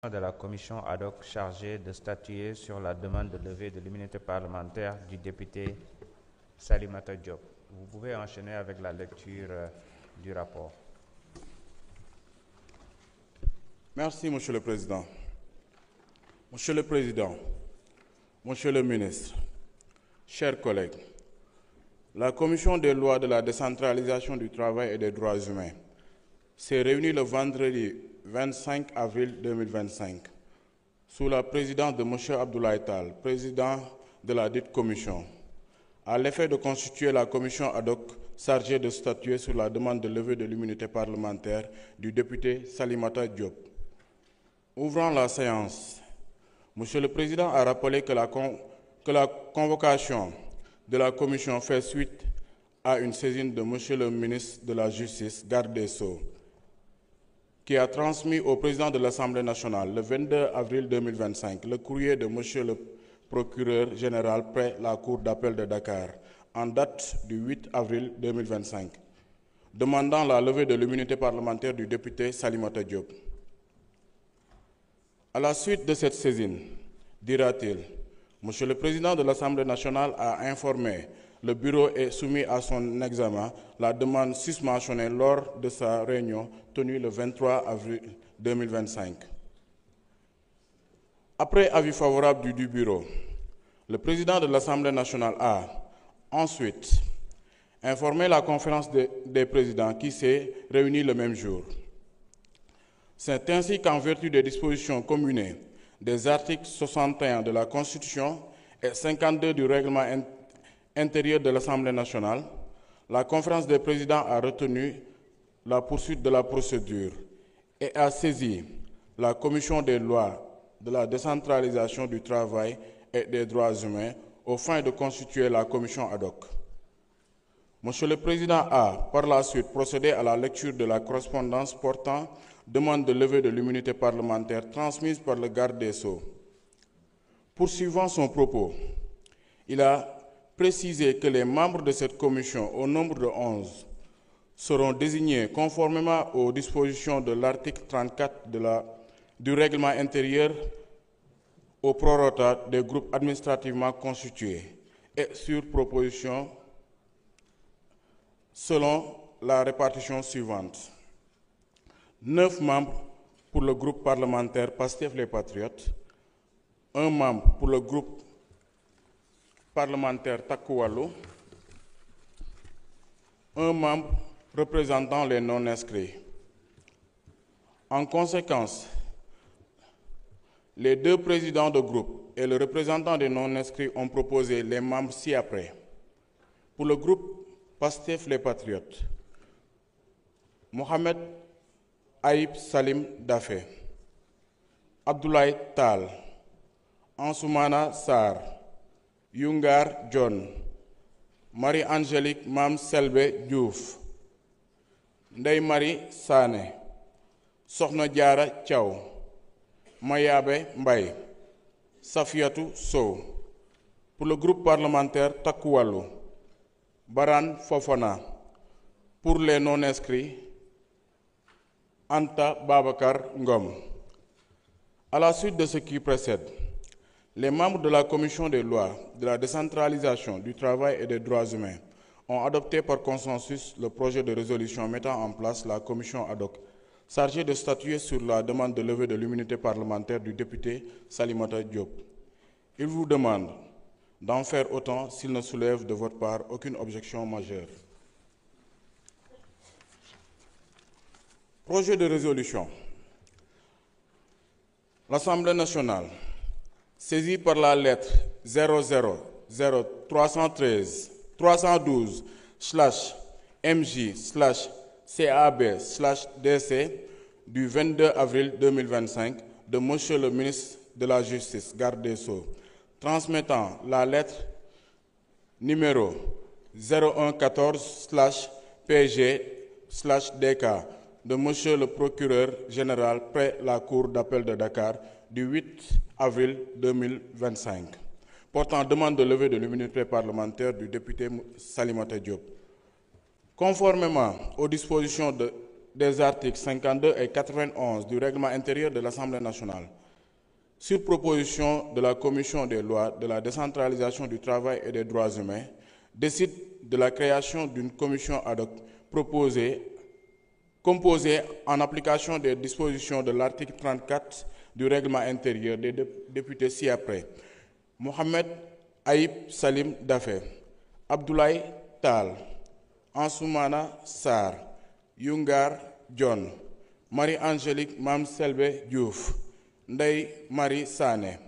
De la commission ad hoc chargée de statuer sur la demande de levée de l'immunité parlementaire du député Salimata Diop. Vous pouvez enchaîner avec la lecture du rapport. Merci, Monsieur le Président. Monsieur le Président, Monsieur le Ministre, chers collègues, la Commission des lois de la décentralisation du travail et des droits humains s'est réunie le vendredi 25 avril 2025 sous la présidence de M. Abdoulaye Tall, président de la dite commission, à l'effet de constituer la commission ad hoc chargée de statuer sur la demande de levée de l'immunité parlementaire du député Salimata Diop. Ouvrant la séance, M. le Président a rappelé que la convocation de la commission fait suite à une saisine de M. le ministre de la Justice, garde des Sceaux, qui a transmis au président de l'Assemblée nationale le 22 avril 2025 le courrier de M. le procureur général près la Cour d'appel de Dakar en date du 8 avril 2025, demandant la levée de l'immunité parlementaire du député Salimata Diop. À la suite de cette saisine, dira-t-il, M. le Président de l'Assemblée nationale a informé le bureau et soumis à son examen la demande susmentionnée lors de sa réunion tenue le 23 avril 2025. Après avis favorable du bureau, le Président de l'Assemblée nationale a ensuite informé la conférence des présidents qui s'est réunie le même jour. C'est ainsi qu'en vertu des dispositions communées des articles 61 de la Constitution et 52 du règlement intérieur de l'Assemblée nationale, la conférence des présidents a retenu la poursuite de la procédure et a saisi la commission des lois de la décentralisation du travail et des droits humains aux fins de constituer la commission ad hoc. Monsieur le Président a, par la suite, procédé à la lecture de la correspondance portant demande de levée de l'immunité parlementaire transmise par le garde des Sceaux. Poursuivant son propos, il a précisé que les membres de cette commission, au nombre de 11, seront désignés conformément aux dispositions de l'article 34 du règlement intérieur au prorata des groupes administrativement constitués et sur proposition selon la répartition suivante. 9 membres pour le groupe parlementaire Pastef les Patriotes, 1 membre pour le groupe parlementaire Takku Wallu, 1 membre représentant les non-inscrits. En conséquence, les 2 présidents de groupe et le représentant des non-inscrits ont proposé les membres ci-après. Pour le groupe Pastef les Patriotes, Mohamed Aïb Salim Dafé, Abdoulaye Tall, Ansoumana Sarr, Yungar John, Marie-Angélique Mam Selbe Diouf, Ndeye Marie Sané, Sokhna Diarra Thiaw, Mayabe Mbaye, Safiatou Sow. Pour le groupe parlementaire Takku Wallu, Baran Fofana. Pour les non-inscrits, Anta Babakar Ngom. À la suite de ce qui précède, les membres de la Commission des lois de la décentralisation du travail et des droits humains ont adopté par consensus le projet de résolution mettant en place la commission ad hoc chargée de statuer sur la demande de levée de l'immunité parlementaire du député Salimata Diop. Il vous demande d'en faire autant s'il ne soulève de votre part aucune objection majeure. Projet de résolution. L'Assemblée nationale, saisie par la lettre 000-313/MJ/CAB/DC du 22 avril 2025 de M. le ministre de la Justice, garde des Sceaux, transmettant la lettre numéro 0114/PG/DK de M. le procureur général près la Cour d'appel de Dakar du 8 avril 2025, portant demande de levée de l'immunité parlementaire du député Salimata Diop. Conformément aux dispositions des articles 52 et 91 du règlement intérieur de l'Assemblée nationale, sur proposition de la Commission des lois, de la décentralisation du travail et des droits humains, décide de la création d'une commission ad hoc composée en application des dispositions de l'article 34 du règlement intérieur des députés ci-après: Mohamed Aïb Salim Dafé, Abdoulaye Tal, Ansoumana Sarr, Yungar John, Marie-Angélique Mam Selbe Diouf, Ndeye Marie Sané,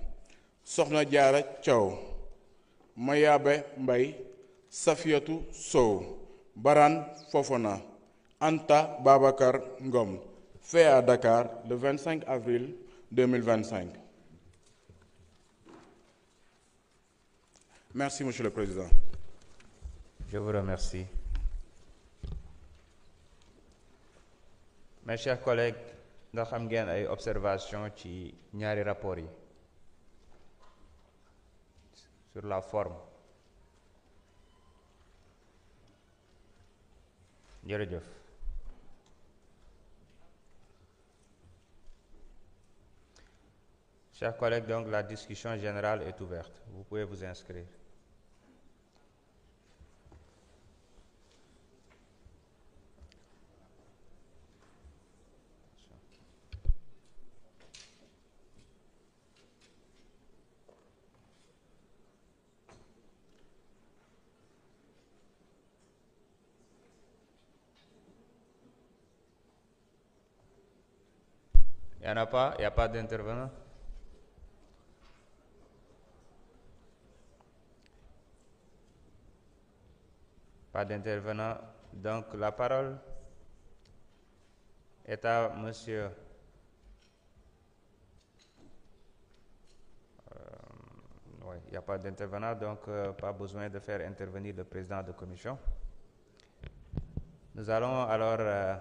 Sokhna Diarra Thiaw, Mayabe Mbaye, Safiatou Sow, Baran Fofana, Anta Babakar Ngom, fait à Dakar le 25 avril 2025. Merci, Monsieur le Président. Je vous remercie. Mes chers collègues, ndax am ngeen ay observation ci ñaari rapport yi sur la forme? Jërëjëf. Chers collègues, donc la discussion générale est ouverte. Vous pouvez vous inscrire. Il n'y en a pas? Il n'y a pas d'intervenant? Pas d'intervenant. Donc la parole est à monsieur oui, il n'y a pas d'intervenant, donc pas besoin de faire intervenir le président de commission. Nous allons alors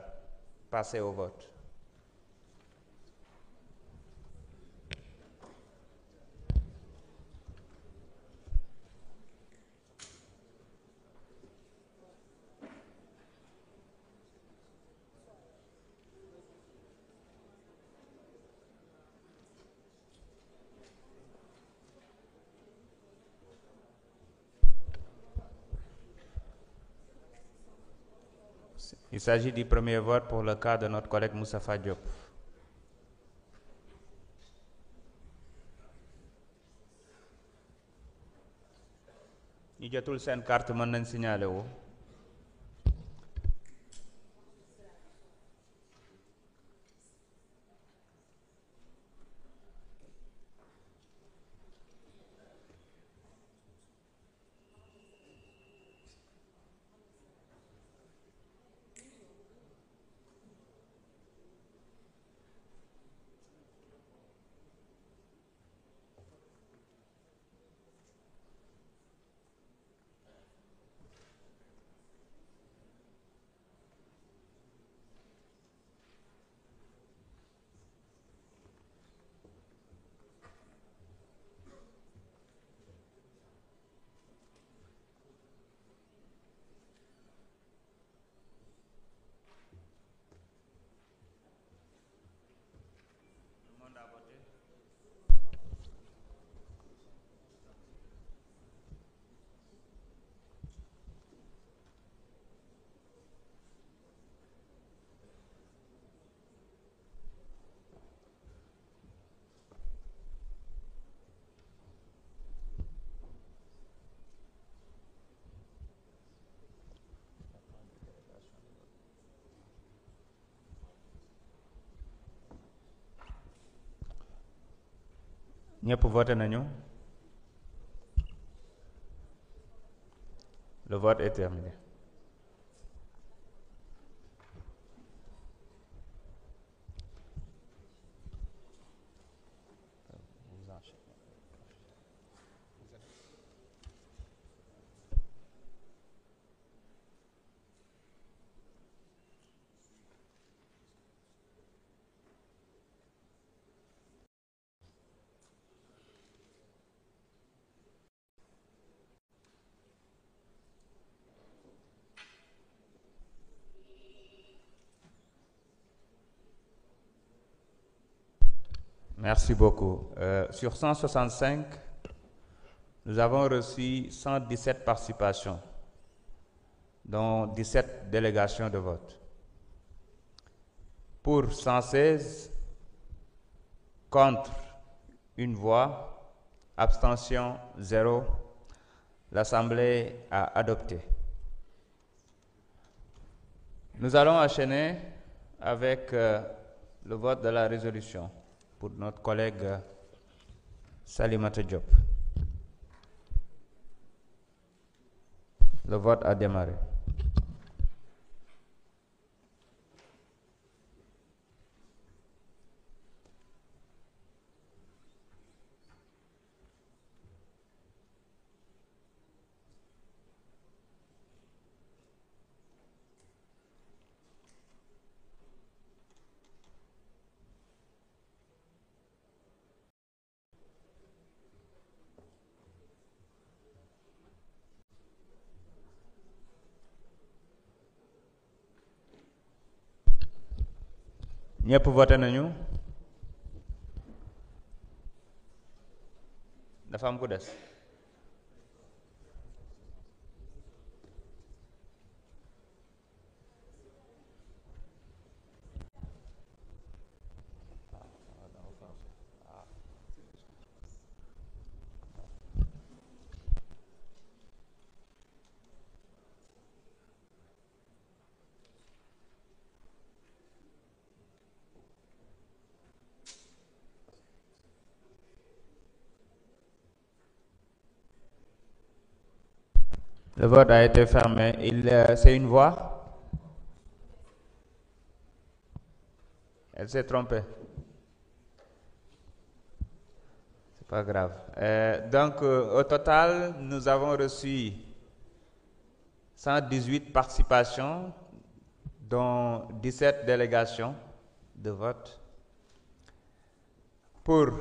passer au vote. Il s'agit du premier vote pour le cas de notre collègue Moustapha Diop. ñi jotul seen carte mën nañ signaler wu. ñëpp voté nañu. Le vote est terminé. Merci beaucoup. Sur 165, nous avons reçu 117 participations, dont 17 délégations de vote. Pour 116, contre 1 voix, abstention 0. L'Assemblée a adopté. Nous allons enchaîner avec le vote de la résolution pour notre collègue Salimata Diop. Le vote a démarré. ñëpp voté nañu. dafa am ku des. Le vote a été fermé. C'est une voix. Elle s'est trompée. C'est pas grave. Donc, au total, nous avons reçu 118 participations, dont 17 délégations de vote. Pour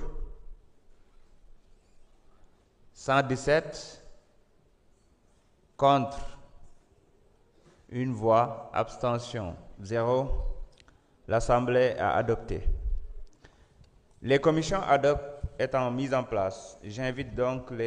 117, contre 1 voix, abstention 0. L'Assemblée a adopté. Les commissions ad hoc étant mises en place, j'invite donc les